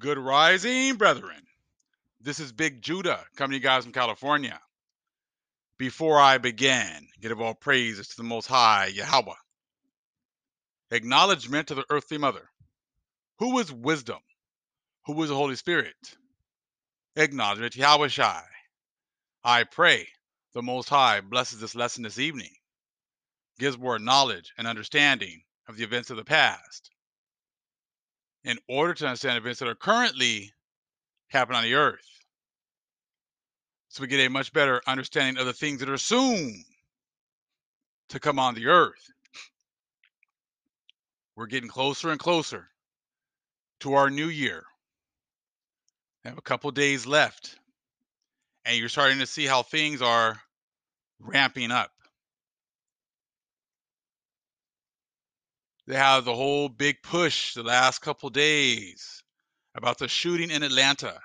Good rising, brethren. This is Big Judah coming to you guys from California. Before I begin, give all praises to the Most High, Yahweh. Acknowledgement to the earthly mother. Who is wisdom? Who is the Holy Spirit? Acknowledgement to Yahweh Shai. I pray the Most High blesses this lesson this evening, gives more knowledge and understanding of the events of the past, in order to understand events that are currently happening on the earth, so we get a much better understanding of the things that are soon to come on the earth. We're getting closer and closer to our new year. We have a couple days left, and you're starting to see how things are ramping up. They have the whole big push the last couple days about the shooting in Atlanta,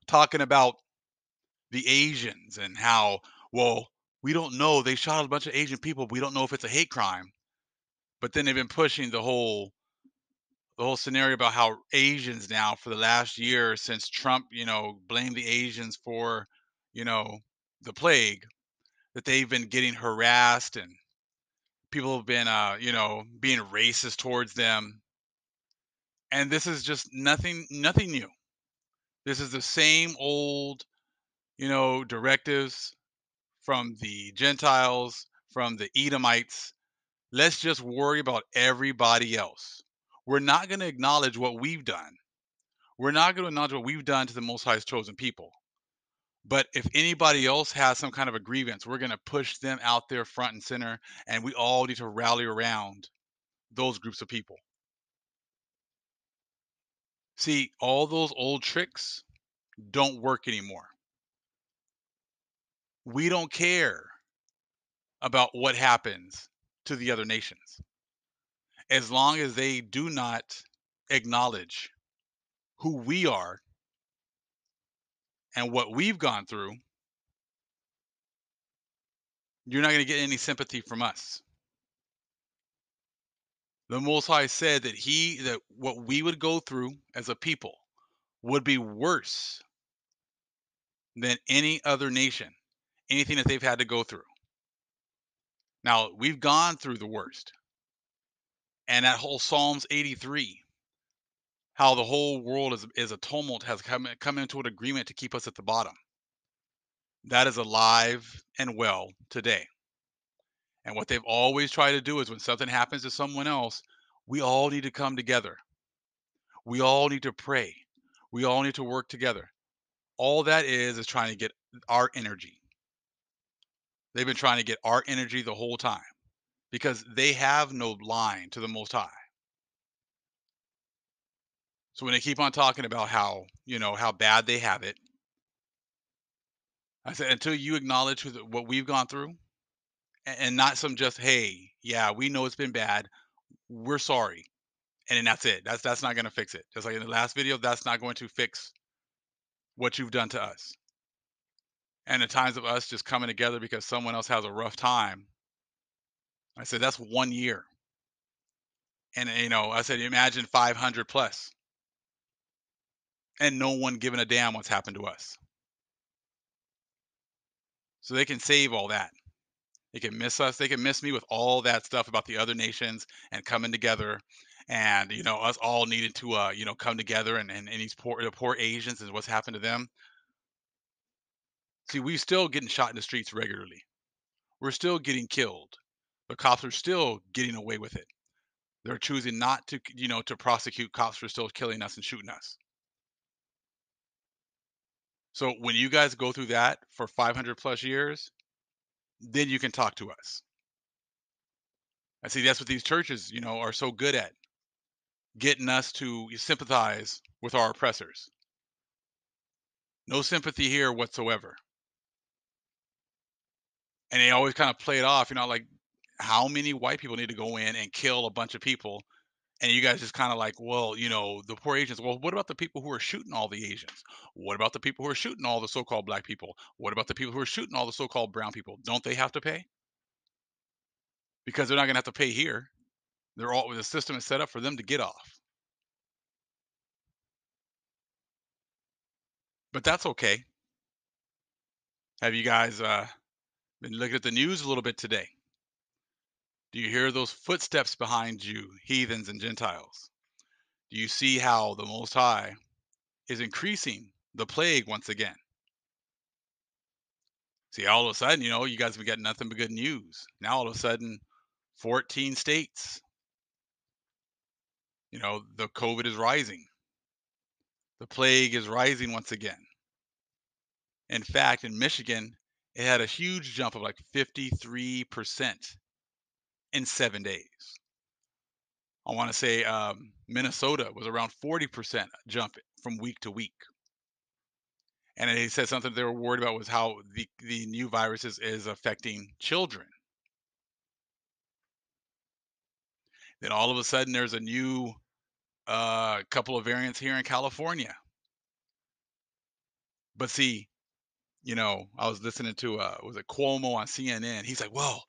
talking about the Asians and how, well, we don't know. They shot a bunch of Asian people. We don't know if it's a hate crime. But then they've been pushing the whole scenario about how Asians now for the last year since Trump, blamed the Asians for, the plague, that they've been getting harassed and people have been, being racist towards them. And this is just nothing new. This is the same old, directives from the Gentiles, from the Edomites. Let's just worry about everybody else. We're not going to acknowledge what we've done. We're not going to acknowledge what we've done to the Most High's chosen people. But if anybody else has some kind of a grievance, we're going to push them out there front and center, and we all need to rally around those groups of people. See, all those old tricks don't work anymore. We don't care about what happens to the other nations as long as they do not acknowledge who we are and what we've gone through. You're not going to get any sympathy from us. The Most High said that what we would go through as a people would be worse than any other nation, anything that they've had to go through. Now, we've gone through the worst. And that whole Psalms 83, how the whole world is a tumult, has come into an agreement to keep us at the bottom. That is alive and well today. And what they've always tried to do is when something happens to someone else, we all need to come together. We all need to pray. We all need to work together. All that is trying to get our energy. They've been trying to get our energy the whole time because they have no line to the Most High. So when they keep on talking about how bad they have it, I said, until you acknowledge what we've gone through and not some just, hey, yeah, we know it's been bad. We're sorry. And then that's it. That's not going to fix it. Just like in the last video, that's not going to fix what you've done to us. And the times of us just coming together because someone else has a rough time, I said, that's 1 year. And, I said, imagine 500 plus and no one giving a damn what's happened to us. So they can save all that. They can miss us. They can miss me with all that stuff about the other nations and coming together and, us all needing to, come together and these the poor Asians and what's happened to them. See, we still getting shot in the streets regularly. We're still getting killed. The cops are still getting away with it. They're choosing not to, to prosecute cops for still killing us and shooting us. So when you guys go through that for 500 plus years, then you can talk to us. I see that's what these churches, are so good at, getting us to sympathize with our oppressors. No sympathy here whatsoever. And they always kind of play it off, like how many white people need to go in and kill a bunch of people. And you guys just kind of like, well, the poor Asians. Well, what about the people who are shooting all the Asians? What about the people who are shooting all the so-called black people? What about the people who are shooting all the so-called brown people? Don't they have to pay? Because they're not going to have to pay here. The system is set up for them to get off. But that's okay. Have you guys been looking at the news a little bit today? Do you hear those footsteps behind you, heathens and Gentiles? Do you see how the Most High is increasing the plague once again? See, all of a sudden, you guys have got nothing but good news. Now, all of a sudden, 14 states, the COVID is rising. The plague is rising once again. In fact, in Michigan, it had a huge jump of like 53% in 7 days. I want to say Minnesota was around 40% jump from week to week. And they said something they were worried about was how the new virus is affecting children. Then all of a sudden, there's a new couple of variants here in California. But see, I was listening to was it Cuomo on CNN? He's like, well,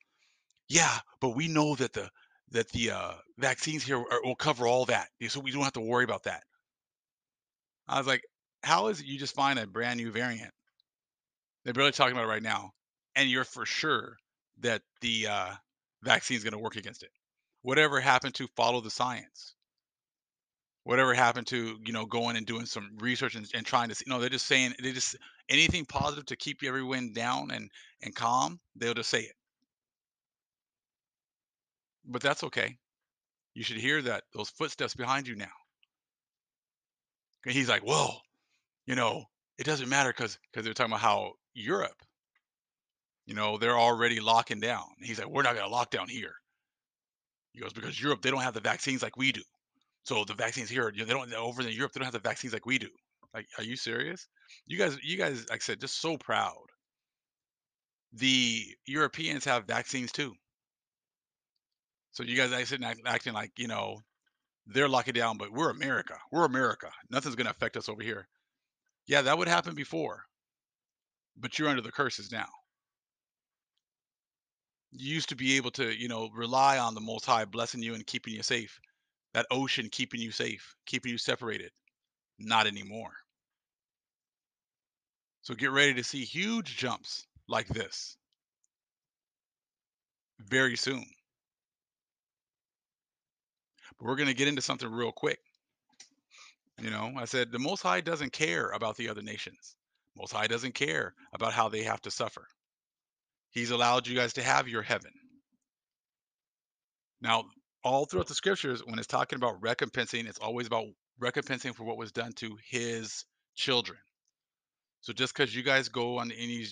yeah, but we know that the vaccines here will cover all that, so we don't have to worry about that. I was like, how is it you just find a brand new variant? They're barely talking about it right now, and you're for sure that the vaccine is going to work against it. Whatever happened to follow the science? Whatever happened to going and doing some research and trying to see? No, they're just saying they just anything positive to keep everyone down and calm. They'll just say it, but that's okay. You should hear that those footsteps behind you now. And he's like, "Whoa, you know, it doesn't matter because they're talking about how Europe, they're already locking down." He's like, "We're not going to lock down here." He goes, "Because Europe, they don't have the vaccines like we do. So the vaccines here, they don't over in Europe, they don't have the vaccines like we do." Like, are you serious? You guys, like I said, just so proud. The Europeans have vaccines too. So you guys acting like they're locking down, but we're America. We're America. Nothing's going to affect us over here. Yeah, that would happen before, but you're under the curses now. You used to be able to, rely on the Most High blessing you and keeping you safe. That ocean keeping you safe, keeping you separated. Not anymore. So get ready to see huge jumps like this very soon. But we're going to get into something real quick. I said the Most High doesn't care about the other nations. Most High doesn't care about how they have to suffer. He's allowed you guys to have your heaven. Now, all throughout the scriptures, when it's talking about recompensing, it's always about recompensing for what was done to his children. So just because you guys go on any,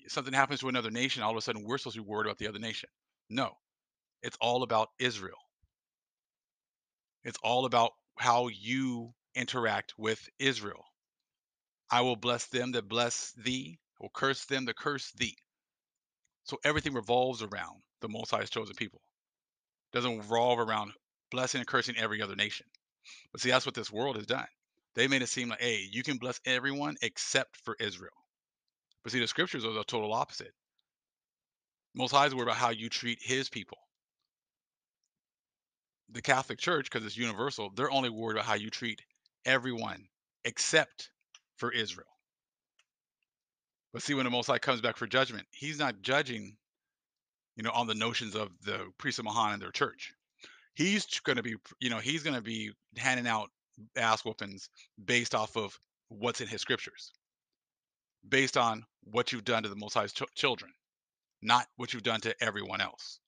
something happens to another nation, all of a sudden we're supposed to be worried about the other nation. No, it's all about Israel. It's all about how you interact with Israel. I will bless them that bless thee. I will curse them that curse thee. So everything revolves around the Most High's chosen people. It doesn't revolve around blessing and cursing every other nation. But see, that's what this world has done. They made it seem like, hey, you can bless everyone except for Israel. But see, the scriptures are the total opposite. Most High is worried about how you treat his people. The Catholic Church, because it's universal, they're only worried about how you treat everyone except for Israel. But see, when the Most High comes back for judgment, he's not judging, on the notions of the priests of Mahan and their church. He's going to be, he's going to be handing out ass whoopings based off of what's in his scriptures, based on what you've done to the Most High's children, not what you've done to everyone else.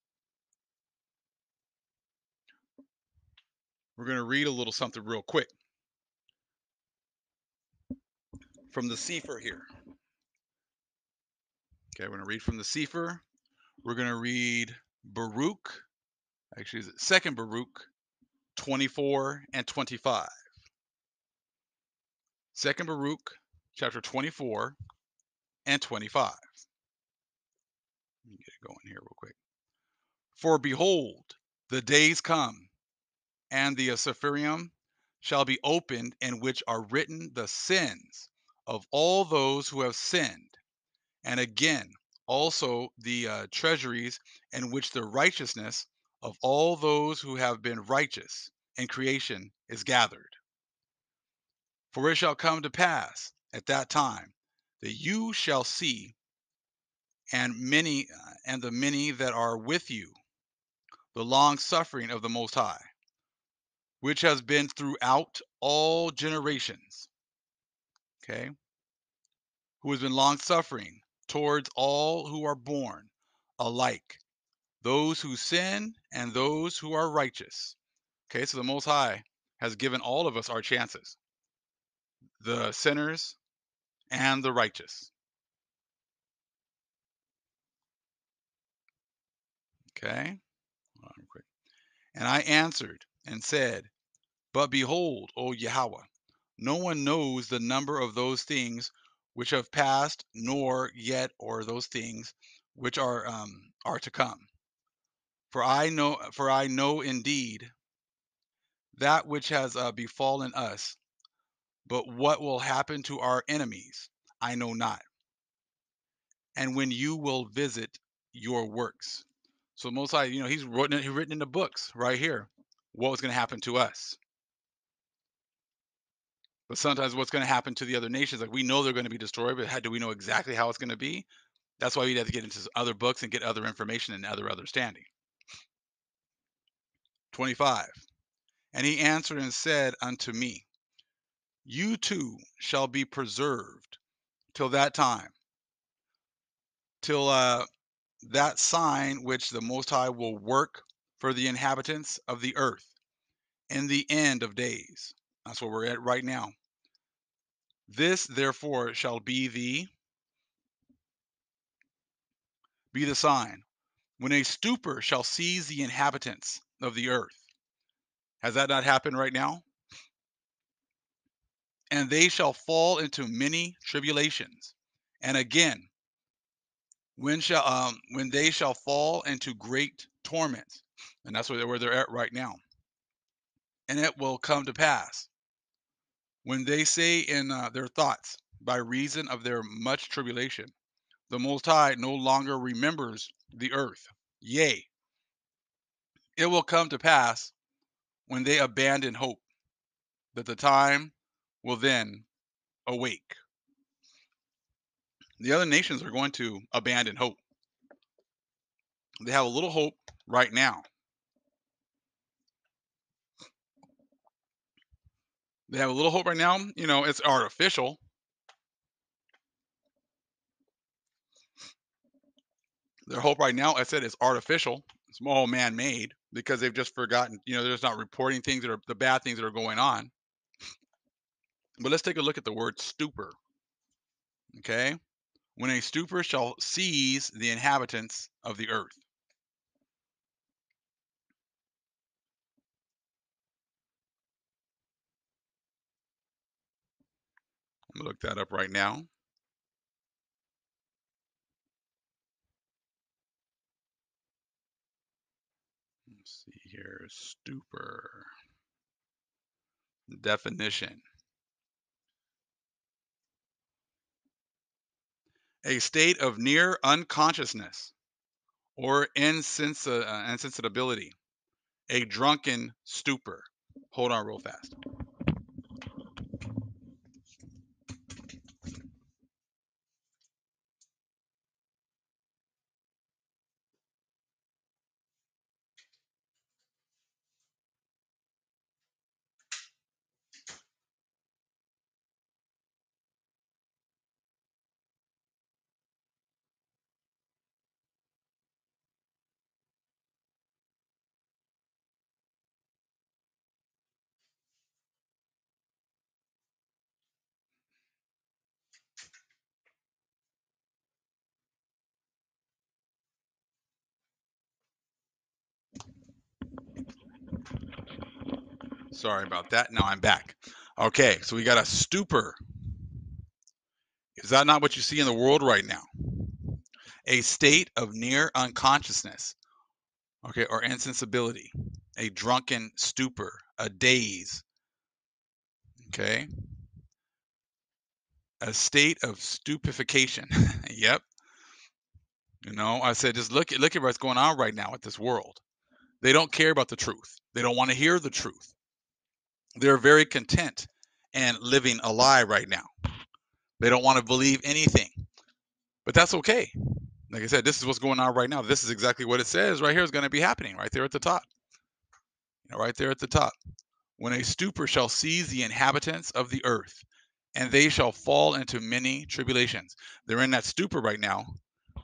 We're going to read a little something real quick from the Sefer here. Okay, we're going to read from the Sefer. We're going to read Baruch, actually, is it second Baruch 24 and 25. Second Baruch, chapter 24 and 25. Let me get it going here real quick. For behold, the days come, and the Sephirim shall be opened, in which are written the sins of all those who have sinned, and again also the treasuries, in which the righteousness of all those who have been righteous in creation is gathered. For it shall come to pass, at that time that you shall see, and the many that are with you, the long suffering of the Most High, which has been throughout all generations. Okay, who has been long suffering towards all who are born alike, those who sin and those who are righteous. Okay, so the Most High has given all of us our chances, the sinners and the righteous. Okay, and I answered and said, but behold, O Yahweh, no one knows the number of those things which have passed, nor yet or those things which are to come. For I know indeed that which has befallen us, but what will happen to our enemies, I know not. And when you will visit your works. So Most High, He's written in the books right here what was going to happen to us. But sometimes what's going to happen to the other nations, like we know they're going to be destroyed, but do we know exactly how it's going to be? That's why we'd have to get into other books and get other information and other understanding. 25. And he answered and said unto me, you too shall be preserved till that time, till that sign which the Most High will work for the inhabitants of the earth in the end of days. That's where we're at right now. This therefore shall be the sign when a stupor shall seize the inhabitants of the earth. Has that not happened right now? And they shall fall into many tribulations. And again, when they shall fall into great torments, and that's where they're at right now. And it will come to pass when they say in their thoughts, by reason of their much tribulation, the Most High no longer remembers the earth. Yea, it will come to pass when they abandon hope, that the time will then awake. The other nations are going to abandon hope. They have a little hope right now. They have a little hope right now. It's artificial. Their hope right now, I said, is artificial. It's all man-made because they've just forgotten. They're just not reporting things that are the bad things that are going on. But let's take a look at the word stupor. Okay, when a stupor shall seize the inhabitants of the earth. I'm gonna look that up right now. Let's see here, stupor. Definition. A state of near unconsciousness or insensibility. A drunken stupor. Hold on real fast. Sorry about that. Now I'm back. Okay, so we got a stupor. Is that not what you see in the world right now? A state of near unconsciousness, okay, or insensibility, a drunken stupor, a daze, okay, a state of stupefaction. Yep. I said, just look at what's going on right now with this world. They don't care about the truth. They don't want to hear the truth. They're very content and living a lie right now. They don't want to believe anything. But that's okay. Like I said, this is what's going on right now. This is exactly what it says right here is going to be happening right there at the top. Right there at the top. When a stupor shall seize the inhabitants of the earth, and they shall fall into many tribulations. They're in that stupor right now.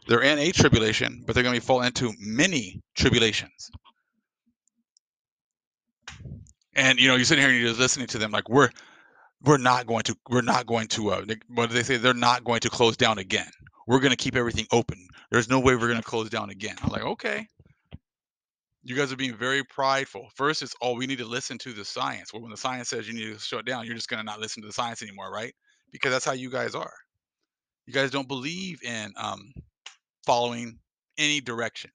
They're in a tribulation, but they're going to fall into many tribulations. And you're sitting here and you're just listening to them like we're not going to what do they say? They're not going to close down again. We're going to keep everything open. There's no way we're going to close down again. I'm like, okay. You guys are being very prideful. First, it's we need to listen to the science. Well, when the science says you need to shut down, you're just going to not listen to the science anymore, right? Because that's how you guys are. You guys don't believe in following any direction.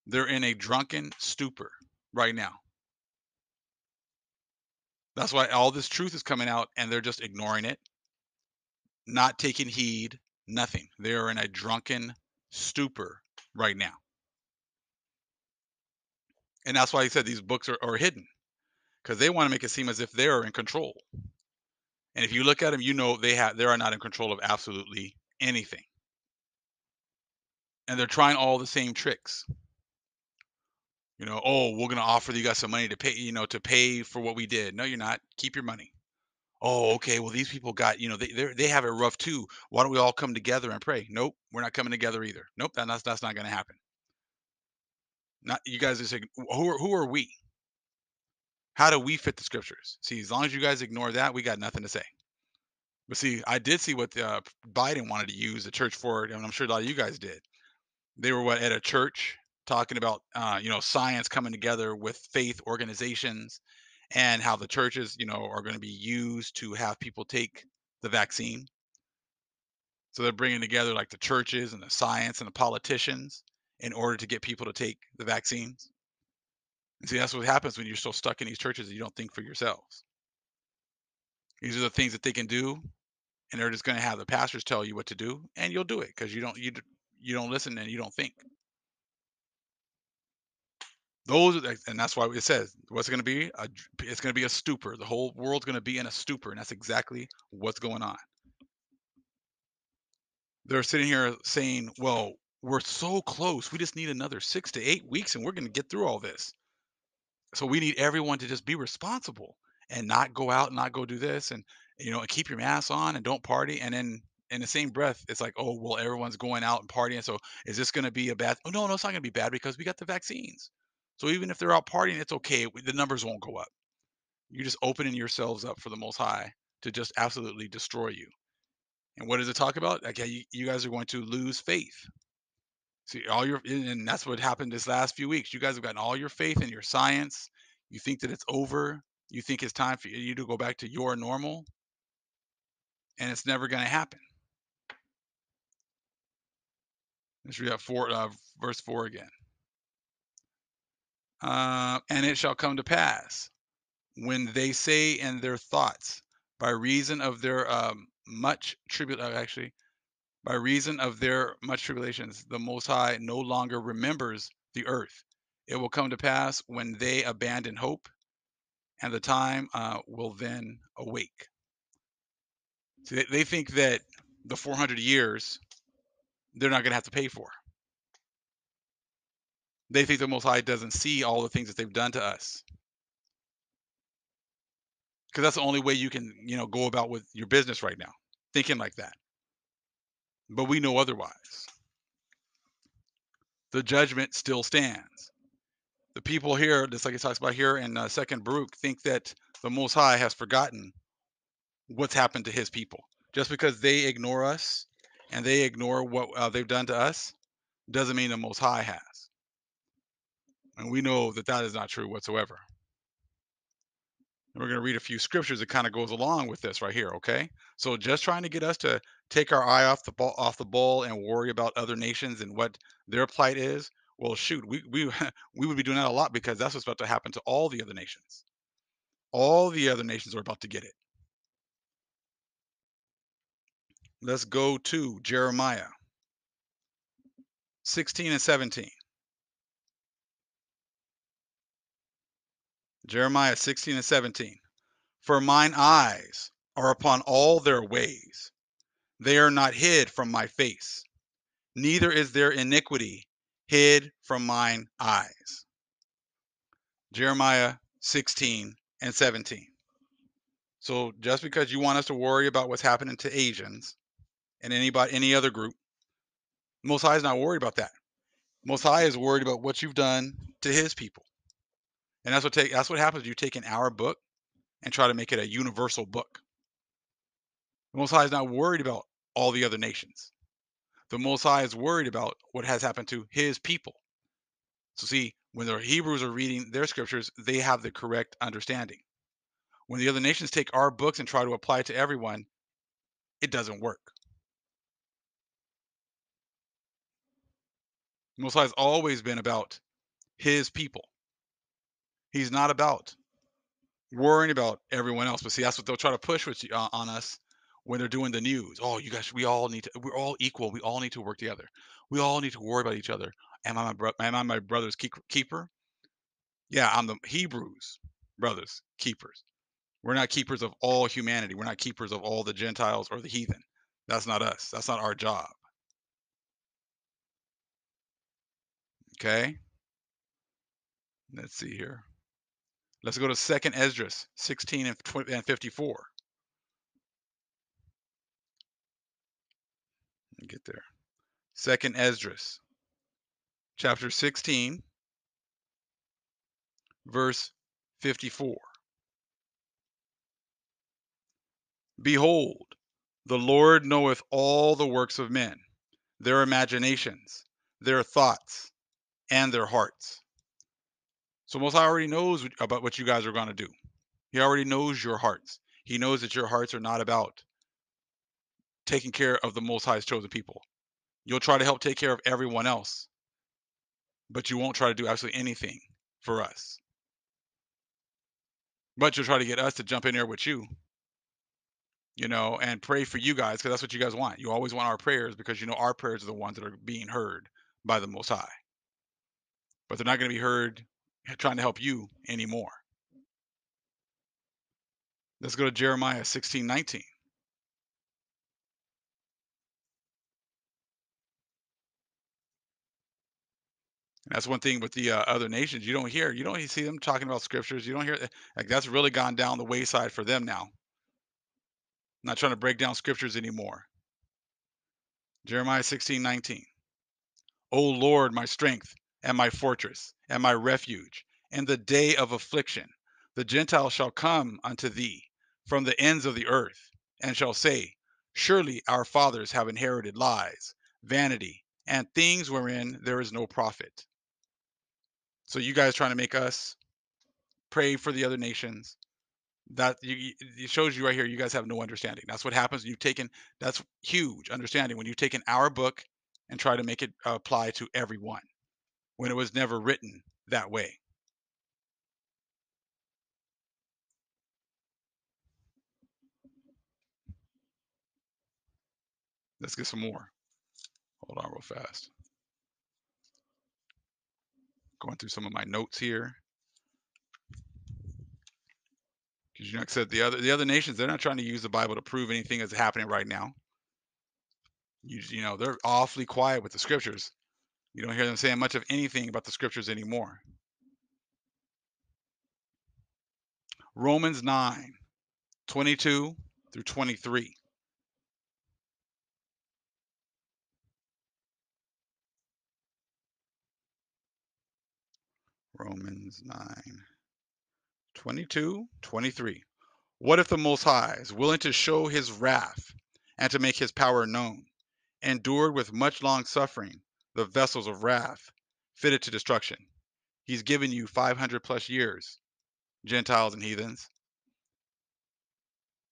They're in a drunken stupor right now. That's why all this truth is coming out and they're just ignoring it, not taking heed, nothing. They are in a drunken stupor right now. And that's why he said these books are hidden, because they want to make it seem as if they're in control. And if you look at them, they are not in control of absolutely anything. And they're trying all the same tricks. Oh, we're going to offer you guys some money to pay, to pay for what we did. No, you're not. Keep your money. Oh, okay. Well, these people got, they have it rough too. Why don't we all come together and pray? Nope, we're not coming together either. Nope, that's not going to happen. Not you guys are saying, who are we? How do we fit the scriptures? See, as long as you guys ignore that, we got nothing to say. But see, I did see what Biden wanted to use the church for, and I'm sure a lot of you guys did. They were at a church talking about science coming together with faith organizations, and how the churches are going to be used to have people take the vaccine. So they're bringing together like the churches and the science and the politicians in order to get people to take the vaccines. And see, that's what happens when you're so stuck in these churches that you don't think for yourselves. These are the things that they can do, and they're just going to have the pastors tell you what to do, and you'll do it because you don't listen and you don't think. And that's why it says what's going to be it's going to be a stupor. The whole world's going to be in a stupor, and that's exactly what's going on. They're sitting here saying, "Well, we're so close. We just need another 6 to 8 weeks, and we're going to get through all this." So we need everyone to just be responsible and not go out and not go do this, and and keep your mask on and don't party. And then in the same breath, it's like, oh well, everyone's going out and partying. So is this going to be a bad? Oh no, it's not going to be bad because we got the vaccines. So even if they're out partying, it's okay. The numbers won't go up. You're just opening yourselves up for the Most High to just absolutely destroy you. And what does it talk about? Okay, you guys are going to lose faith. See, and that's what happened this last few weeks. You guys have gotten all your faith in your science. You think that it's over. You think it's time for you to go back to your normal, and it's never going to happen. Let's read that verse 4 again. And it shall come to pass when they say in their thoughts, by reason of their much tribulation, actually, by reason of their much tribulations, the Most High no longer remembers the earth. It will come to pass when they abandon hope, and the time will then awake. So they think that the 400 years they're not going to have to pay for. They think the Most High doesn't see all the things that they've done to us, because that's the only way you can go about with your business right now, thinking like that. But we know otherwise. The judgment still stands. The people here, just like it talks about here in Second Baruch, think that the Most High has forgotten what's happened to His people. Just because they ignore us and they ignore what they've done to us, doesn't mean the Most High has. And we know that that is not true whatsoever. And we're going to read a few scriptures that kind of goes along with this right here, okay? So just trying to get us to take our eye off the ball and worry about other nations and what their plight is. Well, shoot, we we would be doing that a lot, because that's what's about to happen to all the other nations. All the other nations are about to get it. Let's go to Jeremiah 16 and 17. Jeremiah 16 and 17. For mine eyes are upon all their ways. They are not hid from my face, neither is their iniquity hid from mine eyes. Jeremiah 16 and 17. So just because you want us to worry about what's happening to Asians and any other group, Most High is not worried about that. Most High is worried about what you've done to his people. And that's what happens. You take in our book and try to make it a universal book. The Most High is not worried about all the other nations. The Most High is worried about what has happened to his people. So see, when the Hebrews are reading their scriptures, they have the correct understanding. When the other nations take our books and try to apply it to everyone, it doesn't work. Most High has always been about his people. He's not about worrying about everyone else. But see, that's what they'll try to push on us when they're doing the news. Oh, you guys, we're all equal. We all need to work together. We all need to worry about each other. Am I my brother's keeper? Yeah, I'm the Hebrews brothers keepers. We're not keepers of all humanity. We're not keepers of all the Gentiles or the heathen. That's not us. That's not our job. Okay. Let's see here. Let's go to Second Esdras 16 and 54. Get there. Second Esdras chapter 16 verse 54. Behold, the Lord knoweth all the works of men, their imaginations, their thoughts, and their hearts. So Most High already knows about what you guys are going to do. He already knows your hearts. He knows that your hearts are not about taking care of the Most High's chosen people. You'll try to help take care of everyone else, but you won't try to do absolutely anything for us. But you'll try to get us to jump in there with you, and pray for you guys because that's what you guys want. You always want our prayers because our prayers are the ones that are being heard by the Most High. But they're not going to be heard trying to help you anymore. Let's go to Jeremiah 16:19. That's one thing with the other nations. You don't see them talking about scriptures. You don't hear like that's really gone down the wayside for them now. Not trying to break down scriptures anymore. Jeremiah 16:19. O Lord, my strength and my fortress and my refuge, in the day of affliction, the Gentiles shall come unto thee from the ends of the earth, and shall say, Surely our fathers have inherited lies, vanity, and things wherein there is no profit. So you guys trying to make us pray for the other nations. It shows you right here. You guys have no understanding. That's what happens. That's huge understanding when you've taken our book and try to make it apply to everyone when it was never written that way. Let's get some more. Hold on real fast. Going through some of my notes here. Because like I said, the other nations, they're not trying to use the Bible to prove anything that's happening right now. They're awfully quiet with the scriptures. You don't hear them saying much of anything about the scriptures anymore. Romans 9:22 through 23. Romans 9:22, 23. What if the Most High is willing to show his wrath and to make his power known, endured with much long suffering the vessels of wrath fitted to destruction? He's given you 500 plus years, Gentiles and heathens.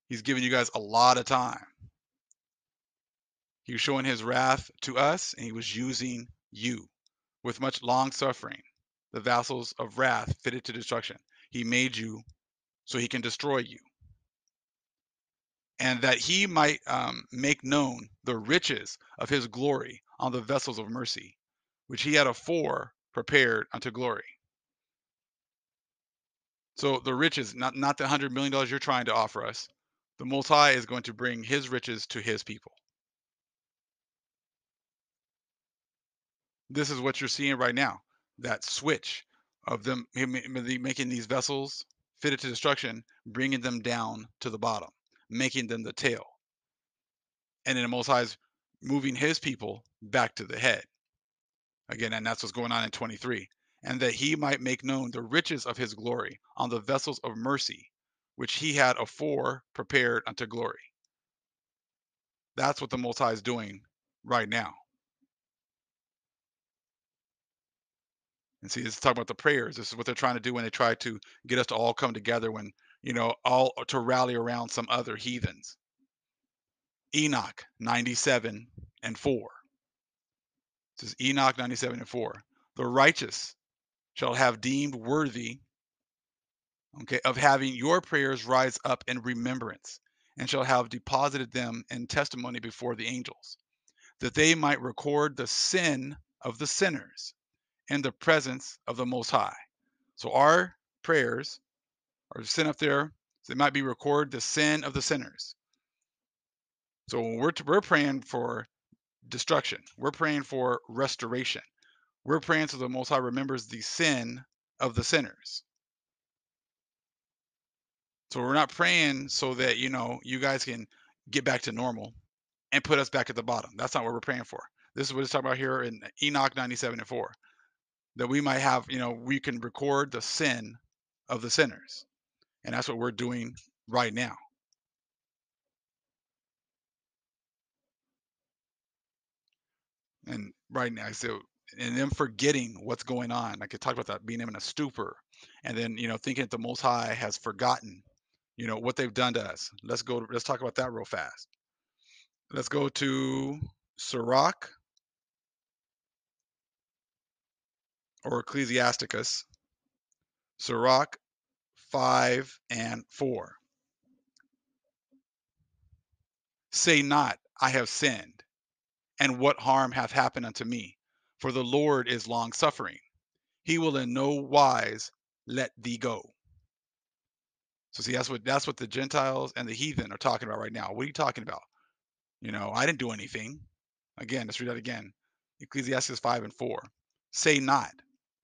He's given you guys a lot of time. He was showing his wrath to us, and he was using you with much long suffering, the vessels of wrath fitted to destruction. He made you so he can destroy you, and that he might make known the riches of his glory on the vessels of mercy, which he had afore prepared unto glory. So the riches, not the $100 million you're trying to offer us, The Most High is going to bring his riches to his people. This is what you're seeing right now. That switch of them making these vessels fitted to destruction, bringing them down to the bottom, making them the tail. And then the Most High is moving his people back to the head. Again, and that's what's going on in 23. And that he might make known the riches of his glory on the vessels of mercy, which he had afore prepared unto glory. That's what the Most High is doing right now. And see, this is talking about the prayers. This is what they're trying to do when they try to get us to all come together when, all to rally around some other heathens. Enoch 97 and 4. This is Enoch 97 and 4. The righteous shall have deemed worthy, okay, of having your prayers rise up in remembrance, and shall have deposited them in testimony before the angels, that they might record the sin of the sinners in the presence of the Most High. So our prayers are sent up there, so they might be recorded the sin of the sinners. So when we're praying for destruction, we're praying for restoration. We're praying so the Most High remembers the sin of the sinners. So we're not praying so that you guys can get back to normal and put us back at the bottom. That's not what we're praying for. This is what it's talking about here in Enoch 97 and 4. That we might have, we can record the sin of the sinners. And that's what we're doing right now. And right now, so and them forgetting what's going on. Like I talked about that, being in a stupor, and then thinking that the Most High has forgotten, what they've done to us. Let's talk about that real fast. Let's go to Sirach or Ecclesiasticus, Sirach 5 and 4. Say not, I have sinned, and what harm hath happened unto me? For the Lord is long suffering. He will in no wise let thee go. So see, that's what the Gentiles and the heathen are talking about right now. What are you talking about? I didn't do anything. Again, let's read that again. Ecclesiastes 5 and 4. Say not,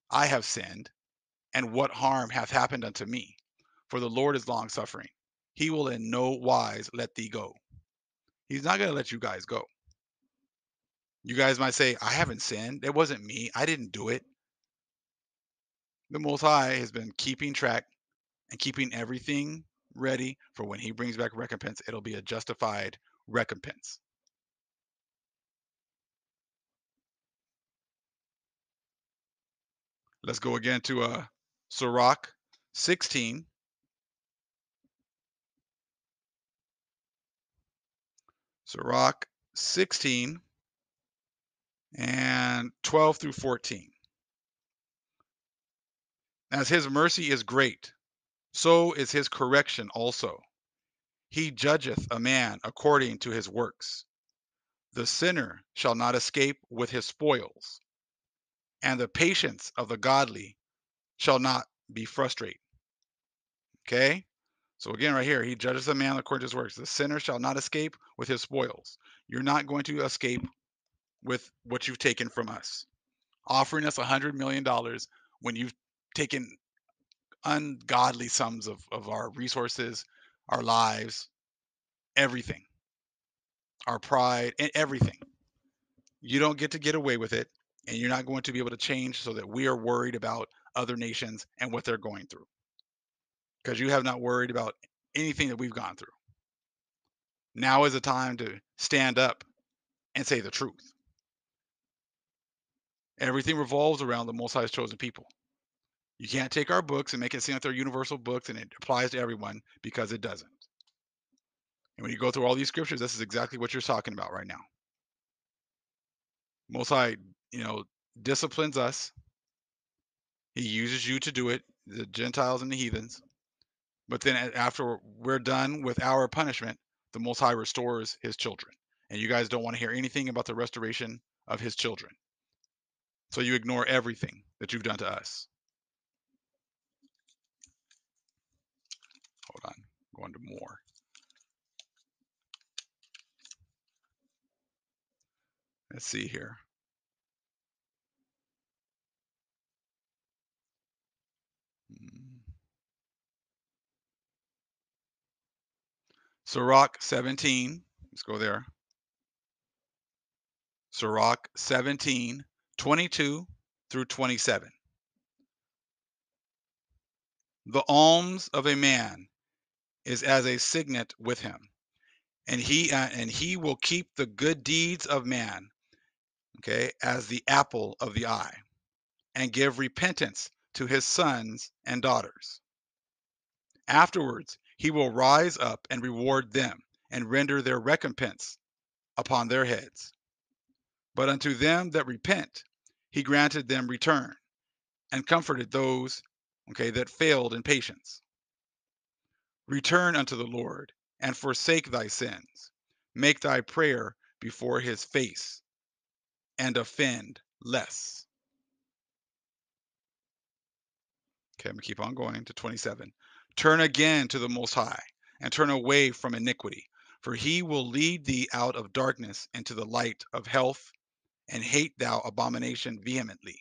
I have sinned, and what harm hath happened unto me? For the Lord is long suffering. He will in no wise let thee go. He's not going to let you guys go. You guys might say, I haven't sinned. It wasn't me. I didn't do it. The Most High has been keeping track and keeping everything ready for when he brings back recompense. It'll be a justified recompense. Let's go again to Sirach 16. Sirach 16 and 12 through 14. As his mercy is great, so is his correction also. He judgeth a man according to his works. The sinner shall not escape with his spoils, and the patience of the godly shall not be frustrate. Okay? So again, right here, he judges a man according to his works. The sinner shall not escape with his spoils. You're not going to escape with what you've taken from us. Offering us $100 million when you've taken ungodly sums of our resources, our lives, everything, our pride, and everything. You don't get away with it, and you're not going to be able to change so that we are worried about other nations and what they're going through. Because you have not worried about anything that we've gone through. Now is the time to stand up and say the truth. Everything revolves around the Most High's chosen people. You can't take our books and make it seem like they're universal books and it applies to everyone, because it doesn't. And when you go through all these scriptures, this is exactly what you're talking about right now. Most High, disciplines us. He uses you to do it, the Gentiles and the heathens. But then after we're done with our punishment, the Most High restores his children. And you guys don't want to hear anything about the restoration of his children. So you ignore everything that you've done to us. Hold on, going to more. Let's see here. Mm. Sirach 17. Let's go there. Sirach 17, 22 through 27. The alms of a man is as a signet with him, and he will keep the good deeds of man, okay, as the apple of the eye, and give repentance to his sons and daughters. Afterwards he will rise up and reward them, and render their recompense upon their heads. But unto them that repent he granted them return, and comforted those, okay, that failed in patience. Return unto the Lord, and forsake thy sins. Make thy prayer before his face, and offend less. Okay, I'm gonna keep on going to 27. Turn again to the Most High, and turn away from iniquity, for he will lead thee out of darkness into the light of health, and hate thou abomination vehemently.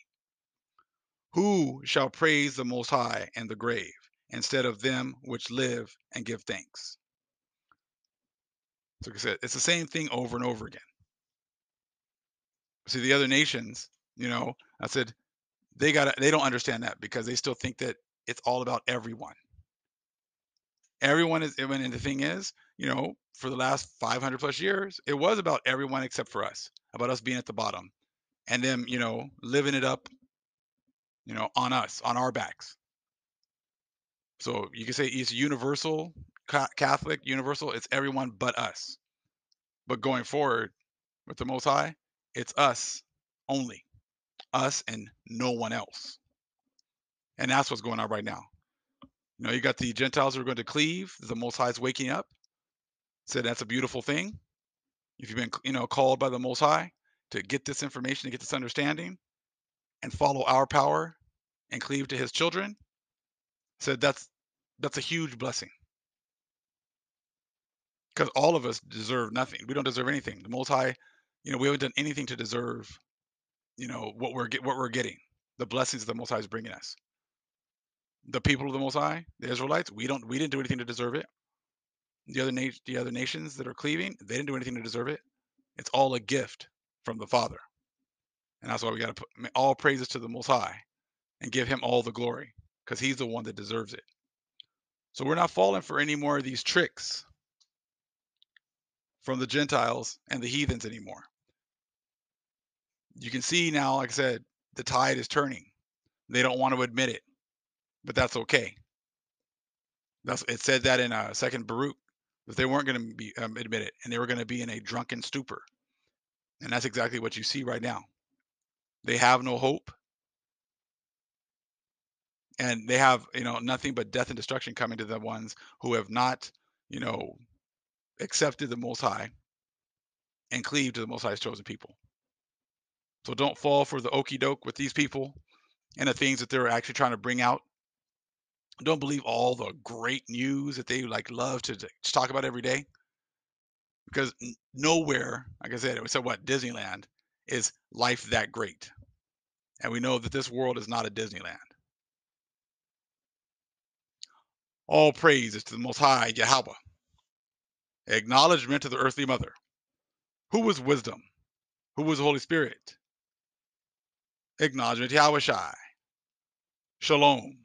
Who shall praise the Most High in the grave, instead of them which live and give thanks? So like I said, it's the same thing over and over again. See, the other nations, I said they don't understand that because they still think that it's all about everyone. Everyone is, and the thing is, for the last 500 plus years, it was about everyone except for us, about us being at the bottom, and them, living it up, on us, on our backs. So you can say it's universal, Catholic, universal. It's everyone but us. But going forward with the Most High, it's us only, us and no one else. And that's what's going on right now. You got the Gentiles who are going to cleave. The Most High is waking up. Said that's a beautiful thing. If you've been, called by the Most High to get this information, to get this understanding, and follow our power and cleave to His children, said that's a huge blessing. Because all of us deserve nothing. We don't deserve anything. The Most High, we haven't done anything to deserve, what we're getting. The blessings the Most High is bringing us. The people of the Most High, the Israelites, we didn't do anything to deserve it. The other nations that are cleaving, they didn't do anything to deserve it. It's all a gift from the Father, and that's why we got to put all praises to the Most High and give Him all the glory, because He's the one that deserves it. So we're not falling for any more of these tricks from the Gentiles and the heathens anymore. You can see now, like I said, the tide is turning. They don't want to admit it, but that's okay. It said that in Second Baruch, that they weren't going to be admit it, and they were going to be in a drunken stupor. And that's exactly what you see right now. They have no hope, and they have, nothing but death and destruction coming to the ones who have not, you know, accepted the Most High and cleaved to the Most High's chosen people. So don't fall for the okey doke with these people and the things that they're actually trying to bring out. Don't believe all the great news that they love to just talk about every day, because nowhere, like I said, we said what Disneyland is life that great, and we know that this world is not a Disneyland. All praise is to the Most High Yahweh. Acknowledgement to the earthly mother. Who was wisdom? Who was the Holy Spirit? Acknowledgement to Yahweh Shai. Shalom.